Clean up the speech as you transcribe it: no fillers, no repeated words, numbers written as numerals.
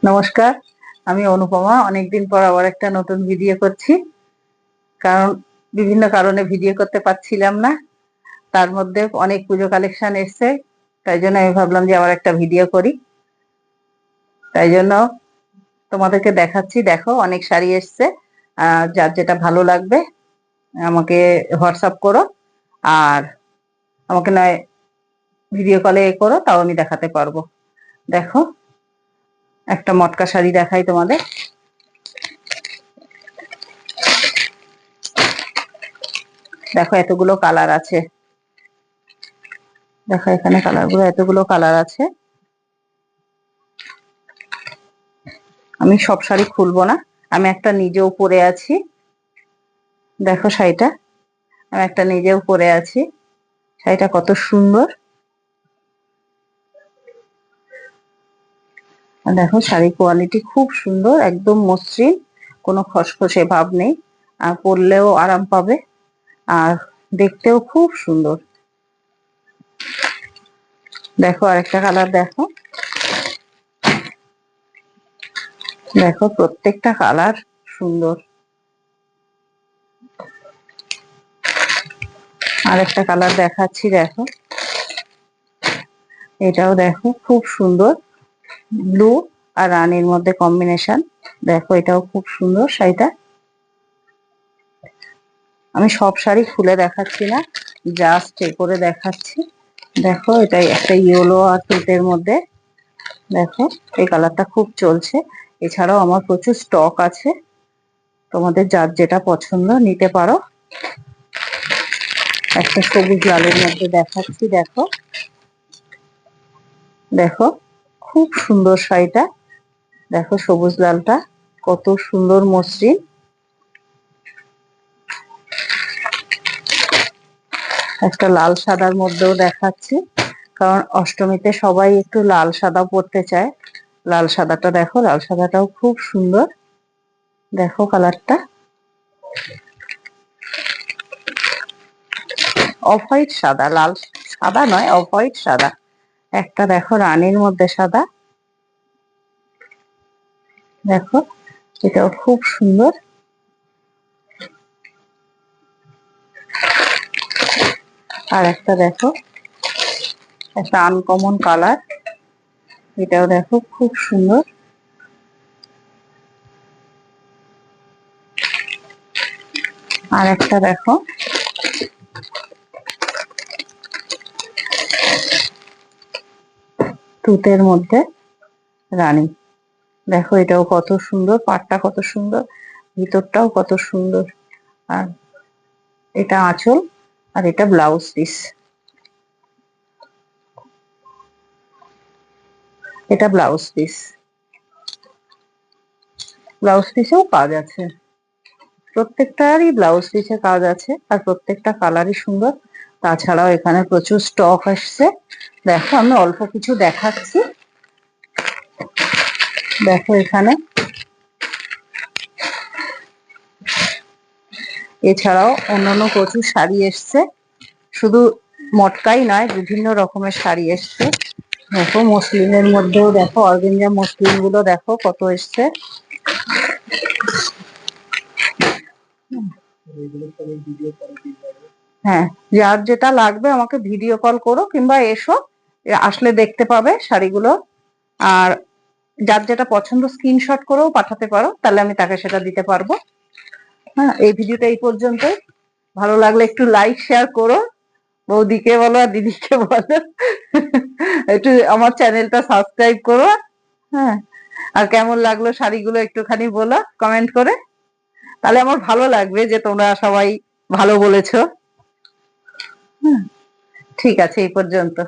নমস্কার, আমি অনুপমা। অনেকদিন পর আবার একটা নতুন ভিডিও করছি, কারণ বিভিন্ন কারণে ভিডিও করতে পারছিলাম না। তার মধ্যে অনেক পুজো কালেকশন এসছে, তাই জন্য আমি ভাবলাম যে আবার একটা ভিডিও করি। তাই জন্য তোমাদেরকে দেখাচ্ছি। দেখো, অনেক শাড়ি এসছে। যার যেটা ভালো লাগবে আমাকে হোয়াটসঅ্যাপ করো, আর আমাকে নয় ভিডিও কলে করো, তাও আমি দেখাতে পারবো। দেখো, একটা মটকা শাড়ি দেখাই তোমাদের। দেখো, এতগুলো কালার আছে। দেখো, এখানে এতগুলো কালার আছে। আমি সব শাড়ি খুলবো না, আমি একটা নিজেও পরে আছি। দেখো শাড়িটা, আমি একটা নিজেও পরে আছি। শাড়িটা কত সুন্দর। আর দেখো, শাড়ির কোয়ালিটি খুব সুন্দর, একদম মসৃণ, কোনো খসখসে ভাব নেই। আর পরলেও আরাম পাবে, আর দেখতেও খুব সুন্দর। দেখো, আরেকটা কালার দেখো। দেখো, প্রত্যেকটা কালার সুন্দর। আরেকটা কালার দেখাচ্ছি, দেখো। এটাও দেখো, খুব সুন্দর, ব্লু আর রানীর মধ্যে কম্বিনেশন। দেখো, এটাও খুব সুন্দর শাড়িটা। আমি সব শাড়ি খুলে দেখাচ্ছি না, জাস্ট এ করে দেখাচ্ছি। দেখো, এটাই একটা ইয়েলো আর তুতের মধ্যে। দেখো, এই কালারটা খুব চলছে। এছাড়াও আমার প্রচুর স্টক আছে, তোমাদের যার যেটা পছন্দ নিতে পারো। একটা সবুজ লালের মধ্যে দেখাচ্ছি। দেখো, দেখো, খুব সুন্দর শাড়িটা। দেখো, সবুজ লালটা কত সুন্দর, মসৃণ। একটা লাল সাদার মধ্যেও দেখাচ্ছি, কারণ অষ্টমীতে সবাই একটু লাল সাদা পরতে চায়। লাল সাদাটা দেখো, লাল সাদাটাও খুব সুন্দর। দেখো কালারটা, অফ হোয়াইট সাদা, লাল সাদা নয়, অফ হোয়াইট সাদা। একটা দেখো রানীর মধ্যে সাদা। দেখো, এটাও খুব সুন্দর। আর একটা দেখো, একটা আনকমন কালার। এটাও দেখো, খুব সুন্দর। আর একটা দেখো, তুতের মধ্যে রানী। দেখো, এটাও কত সুন্দর, পাটটা কত সুন্দর, ভিতরটাও কত সুন্দর। আর এটা আঁচল, আর এটা ব্লাউজ পিস। এটা ব্লাউজ পিস, ব্লাউজ পিসেও কাজ আছে। প্রত্যেকটারই ব্লাউজ পিসে কাজ আছে, আর প্রত্যেকটা কালারই সুন্দর। তাছাড়াও এখানে প্রচুর স্টক আসছে। দেখো, আমি অল্প কিছু দেখাচ্ছি। দেখো, এখানে এছাড়াও অন্যান্য প্রচুর শাড়ি এসছে, শুধু মটকাই নয়, বিভিন্ন রকমের শাড়ি এসছে। দেখো, মসলিনের মধ্যেও দেখো, অর্গেঞ্জা মসলিন গুলো দেখো কত এসছে। হ্যাঁ, যার যেটা লাগবে আমাকে ভিডিও কল করো, কিংবা এসো, আসলে দেখতে পাবে শাড়িগুলো। আর যার যেটা পছন্দ স্ক্রিনশট করেও পাঠাতে পারো, তাহলে আমি তাকে সেটা দিতে পারবো। হ্যাঁ, এই ভিডিওটা এই পর্যন্তই। ভালো লাগলে একটু লাইক শেয়ার করো, বৌদিকে বলো আর দিদিকে বলো। একটু আমার চ্যানেলটা সাবস্ক্রাইব করো। হ্যাঁ, আর কেমন লাগলো শাড়িগুলো একটুখানি বলো কমেন্ট করে, তাহলে আমার ভালো লাগবে যে তোমরা সবাই ভালো বলেছো। হুম, ঠিক আছে, এই পর্যন্ত।